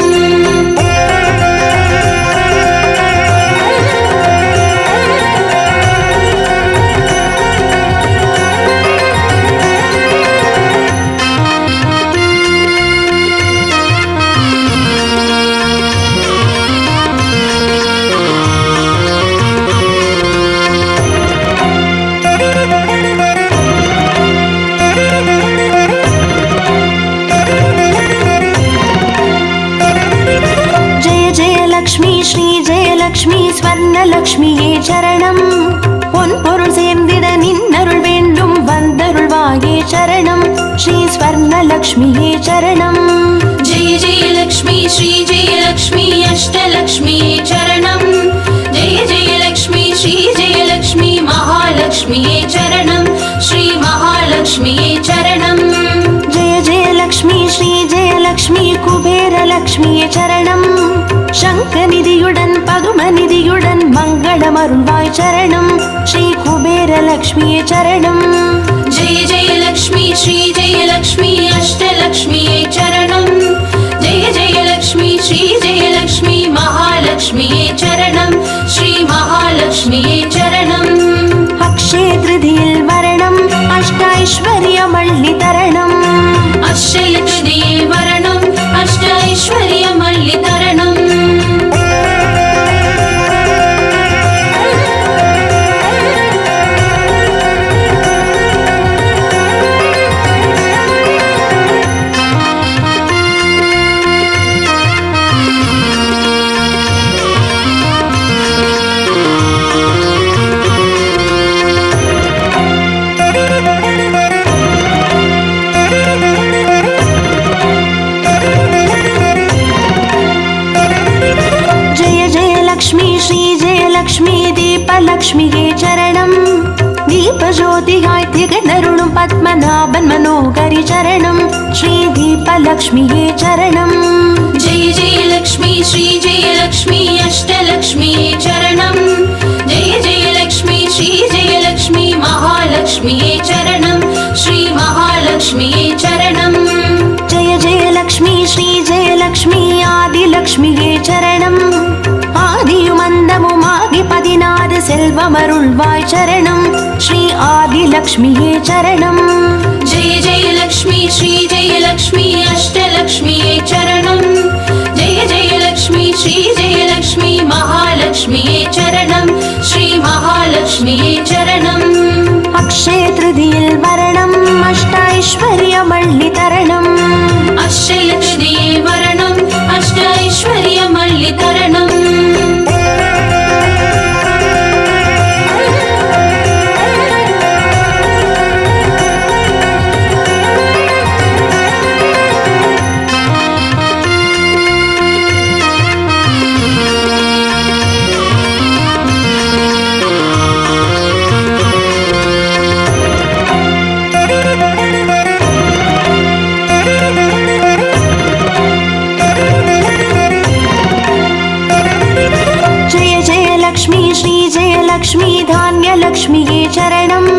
श्री जयलक्ष्मी स्वर्णलक्ष्मीये चरणं। பொன்பொருள் சேர்ந்திட நின்னருள் வேண்டும் வந்தருள்வாயே சரணம். ஸ்ரீ ஸ்வர்ணலக்ஷ்மியே சரணம். जय जयलक्ष्मी श्री जयलक्ष्मी अष्टलक्ष्मीये चरणं। जय जयलक्ष्मी श्री जयलक्ष्मी महालक्ष्मीये चरणं। श्री महालक्ष्मीये चरणम्। जय जयलक्ष्मी श्री जयलक्ष्मी कुबेरलक्ष्मिये चरणं. शङ्खनिधियुடன் பதுமநிதியுடன் மங்களமருள்வாய் சரணம். ஸ்ரீ குபேரலக்ஷ்மியே சரணம். जय जयलक्ष्मी श्री जयलक्ष्मी अष्टलक्ष्मीये चरणं। जय जयलक्ष्मी श्री जयलक्ष्मी महालक्ष्मीये चरणं। श्री महालक्ष्मीये चरणम्। अक्षय तृतीये वरणम् अष्टैश्वर्यमल्लितरणम्। अक्षय तृतीये वरणम् अष्टैश्वर्यमल्लितरणम्। லக்ஷ்மியே சரணம். தீபஜோதியாய் திகழருளும் பத்மநாபன் மனோகரி சரணம். ஸ்ரீ தீபலக்ஷ்மியே சரணம். जय जय लक्ष्मी श्री जय लक्ष्मी अष्टलक्ष्मीये चरणं। जय जय लक्ष्मी श्री जय लक्ष्मी महालक्ष्मीये चरणं। श्री महालक्ष्मी महालक्ष्म्यै चरणम् जय जय लक्ष्मी श्री जय लक्ष्मी आदिलक्ष्मिये चरणम् ஆதியும் அந்தமுமாகி 16 செல்வமருள்வாய் சரணம் ஸ்ரீ ஆதிலக்ஷ்மியே சரணம் जय जय लक्ष्मी श्री जय लक्ष्मी अष्टलक्ष्म्यै चरणम् जय जय लक्ष्मी श्री जय लक्ष्मी महालक्ष्म्यै चरणम् श्री महालक्ष्म्यै चरणम् அக்ஷய திருதியில் வரணம் அஷ்டைஸ்வர்யமள்ளி தரணம் अक्षय तृतीये वरणम् अष्टैश्वर्यमल्लि तरणम् லக்ஷ்மி தானியலக்ஷ்மியே சரணம்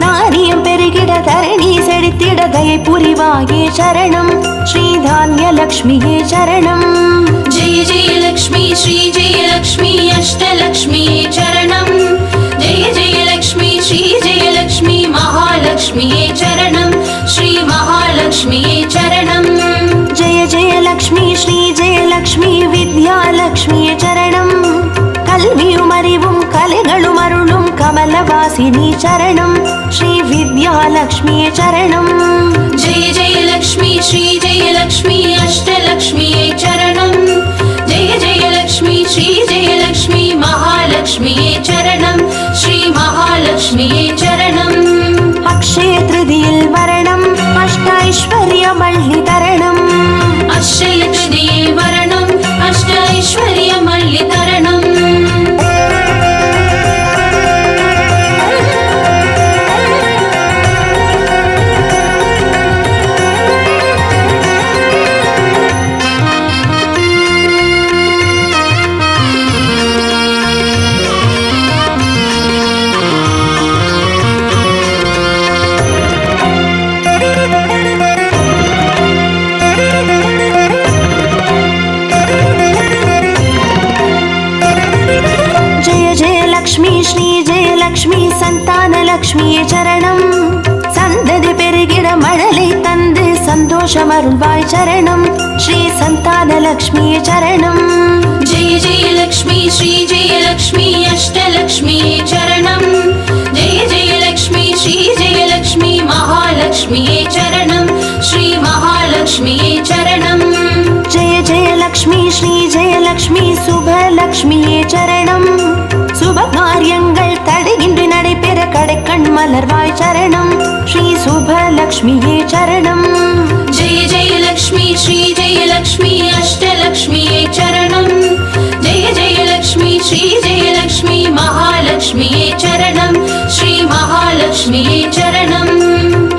நாரியம் பெருகிட தரணி செழித்திட தயை புரிவாயே சரணம் ஸ்ரீ தானியலக்ஷ்மியே சரணம் जय जय लक्ष्मी श्री जय लक्ष्मी अष्टलक्ष्म्यै चरणम् जय जय लक्ष्मी श्री जय लक्ष्मी महालक्ष्म्यै चरणम् श्री महालक्ष्म्यै चरणम् जय जय लक्ष्मी श्री जय लक्ष्मी विद्यालक्ष्मिये चरणम् கல்வியும் அறிவும் கலைகளும் அருளும் கமலவாசினி சரணம் ஸ்ரீ வித்யாலக்ஷ்மியே சரணம் जय जय लक्ष्मी श्री जय लक्ष्मी अष्टलक्ष्म्यै चरणम् जय जय लक्ष्मी श्री जय लक्ष्मी महालक्ष्म्यै चरणम् श्री महालक्ष्म्यै चरणम् அக்ஷய திருதியில் வரணம் அஷ்டைஸ்வர்யமள்ளி தரணம் अक्षय तृतीये वरणम् अष्टैश्वर्यमल्लि तरणम् சந்தானலக்ஷ்மியே சரணம் சந்ததி பெருகிட மழலை தந்து சந்தோஷமருள்வாய் சரணம் ஸ்ரீ சந்தானலக்ஷ்மியே சரணம் जय जय लक्ष्मी श्री जय लक्ष्मी अष्टलक्ष्म्यै चरणम् जय जय लक्ष्मी श्री जय लक्ष्मी महालक्ष्म्यै चरणम् श्री महालक्ष्म्यै चरणम् जय जय लक्ष्मी श्री जय लक्ष्मी சுபலக்ஷ்மியே சரணம் சுப காரியங்கள் தடையின்றி நடைபெற கடைக்கண் மலர்வாய் சரணம் ஸ்ரீ சுபலக்ஷ்மியே சரணம் जय जय लक्ष्मी श्री जय लक्ष्मी अष्टलक्ष्म्यै चरणम् जय जय लक्ष्मी श्री जय लक्ष्मी महालक्ष्म्यै चरणम् श्री महालक्ष्म्यै चरणम्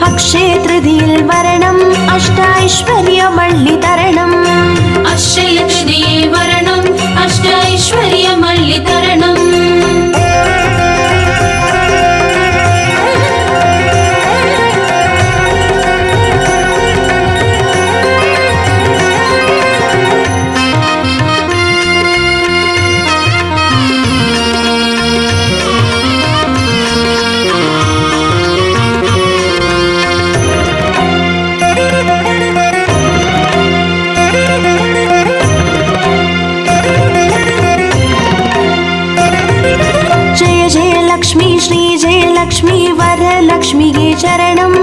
அக்ஷய திருதியில் வரணம் அஷ்டைஸ்வர்யமள்ளி தரணம் अक्षय तृतीये वरणम् अष्टैश्वर्यमल्लि तरणम् லக்ஷ்மி வரலக்ஷ்மியே சரணம்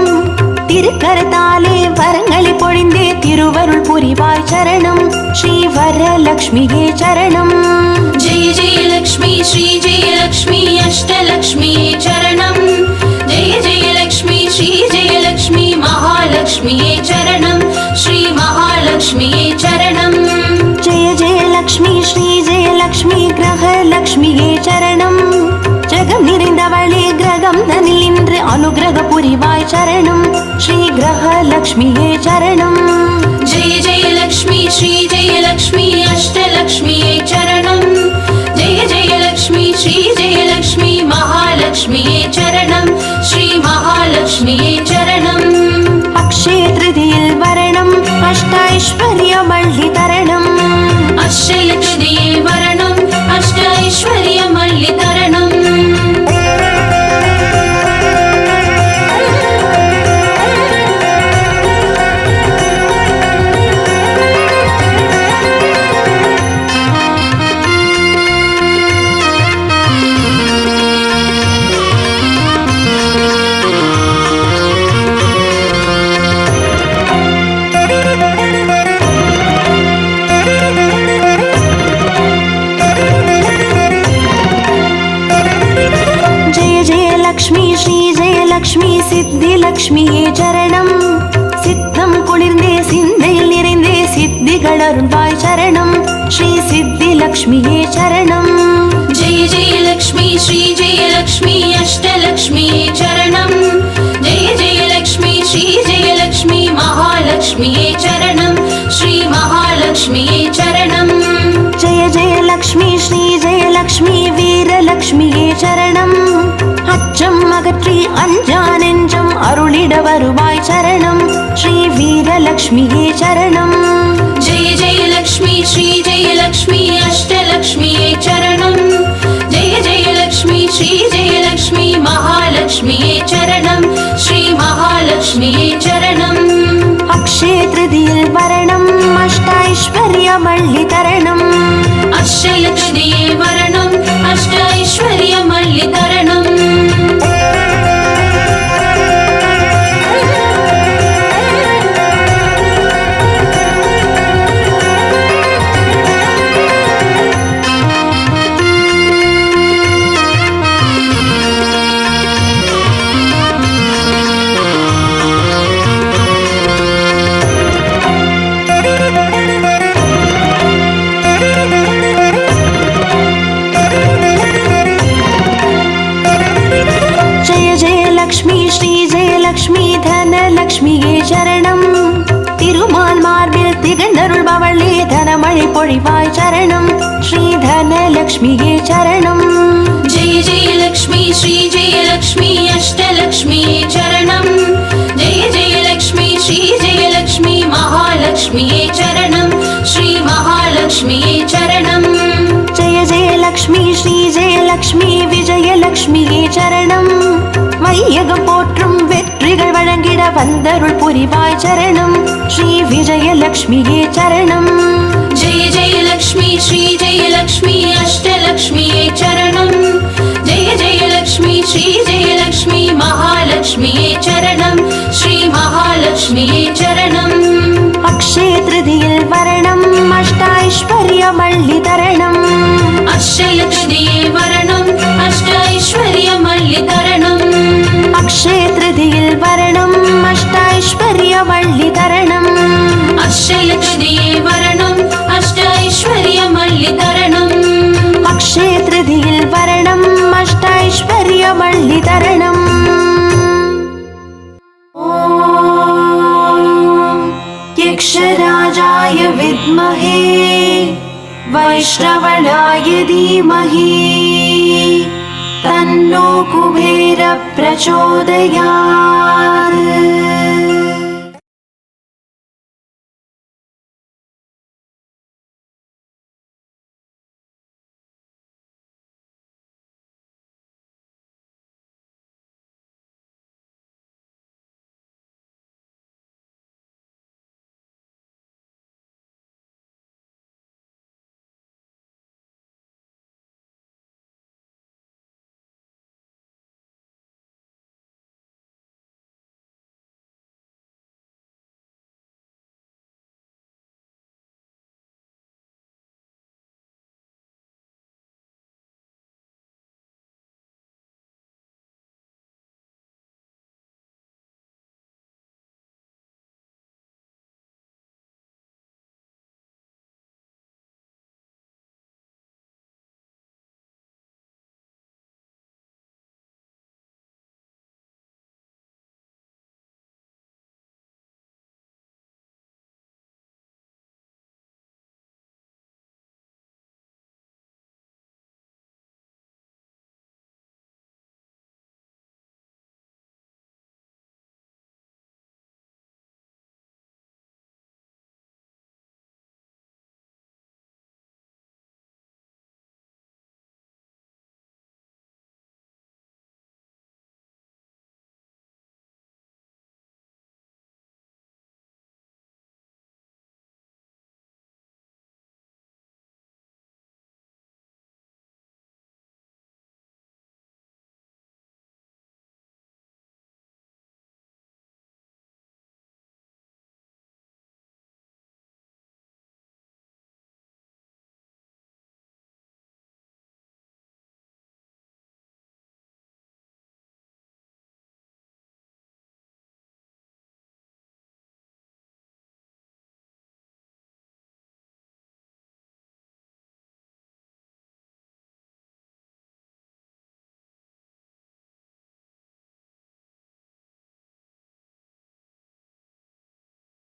திருக்கரத்தாலே வரங்களை பொழிந்தே திருவருள் புரிவாய் சரணம் ஸ்ரீ வரலக்ஷ்மியே சரணம் जय जय लक्ष्मी श्री जय लक्ष्मी अष्टलक्ष्म्यै चरणम् जय जय लक्ष्मी श्री जय लक्ष्मी महालक्ष्म्यै चरणम् श्री महालक्ष्म्यै चरणम् जय जय लक्ष्मी श्री जय लक्ष्मी கிரகலக்ஷ்மியே சரணம் ஜெகம் நிறைந்தவளே கிரகம் தனில் இன்று அனுகிரக புரிவாய் சரணம் ஸ்ரீ கிரகலக்ஷ்மியே சரணம் जय जय लक्ष्मी श्री जय लक्ष्मी अष्टलक्ष्म्यै चरणम् जय जय लक्ष्मी श्री जय लक्ष्मी महालक्ष्म्यै चरणम् श्री महालक्ष्म्यै चरणम् अष्टैश्वर्यमल्लितरणम् अक्षय तृतीये वरणम् अष्टैश्वर्यमल्लितरणम् लक्ष्मी श्री जय लक्ष्मी सिद्धि लक्ष्मी चरणम सिद्धम कुளிர்ந்தே சிந்தையில் நிறைந்தே சித்திகள் அருள்வாய் சரணம் ஸ்ரீ சித்தி லக்ஷ்மியே சரணம் जय जय लक्ष्मी श्री जय लक्ष्मी अष्टलक्ष्मी चरणम् जय जय लक्ष्मी श्री जय लक्ष्मी महालक्ष्मी चरणम् श्री महालक्ष्मी चरणम् जय जय लक्ष्मी श्री जय लक्ष्मी वीरलक्ष्मी चरणम् அச்சம் அகற்றி அஞ்சா நெஞ்சம் அருளிட வருவாய் சரணம் ஸ்ரீ வீரலக்ஷ்மியே சரணம் जय जय लक्ष्मी श्री जय लक्ष्मी अष्टलक्ष्मी चरणम् जय जय लक्ष्मी श्री जय लक्ष्मी महालक्ष्मी चरणम् श्री महालक्ष्मी चरणम् अक्षय तृतीये वरणम् अष्टैश्वर्यमल्लितरणम् अक्षय तृतीये वरणम् अष्टैश्वर्यमल्लितरणम् லக்ஷ்மி ஸ்ரீ ஜெயலக்ஷ்மி தனலக்ஷ்மியே சரணம் திருமால் மார்பில் திகழ்ந்தருள்பவளே தனமழை பொழிவாய் சரணம் ஸ்ரீ தனலக்ஷ்மியே சரணம் जय जय लक्ष्मी श्री जय लक्ष्मी अष्टलक्ष्मी चरणम् जय जय लक्ष्मी श्री जय लक्ष्मी महालक्ष्मी चरणम् श्री महालक्ष्मी चरणम् जय जय लक्ष्मी श्री जयलक्ष्मी विजयलक्ष्मिये சரணம் வையகம் போற்றும் வெற்றிகள் வழங்கிட வந்தருள் புரிவாய் சரணம் ஸ்ரீ விஜயலக்ஷ்மியே சரணம் जय जय लक्ष्मी श्री जय लक्ष्मी अष्टलक्ष्मी चरणम् जय जय लक्ष्मी श्री जय लक्ष्मी महालक्ष्मी चरणम् श्री महालक्ष्मी चरणम् अक्षय तृतीये वरणम् अष्टैश्वर्यमल्लितरणम् अक्षय तृतीये वरणम् अष्टैश्वर्यमल्लितरणम् अक्षय तृतीये वरणम् अष्टैश्वर्यमल्लितरणम् अक्षय तृतीये वरणम् अष्टैश्वर्यमल्लितरणम् अक्षय तृतीये वरणम् अष्टैश्वर्यमल्लितरणम् यक्षराजाय विद्महे वैश्रवणाय धीमहि तन्नो कुबेर प्रचोदयात्।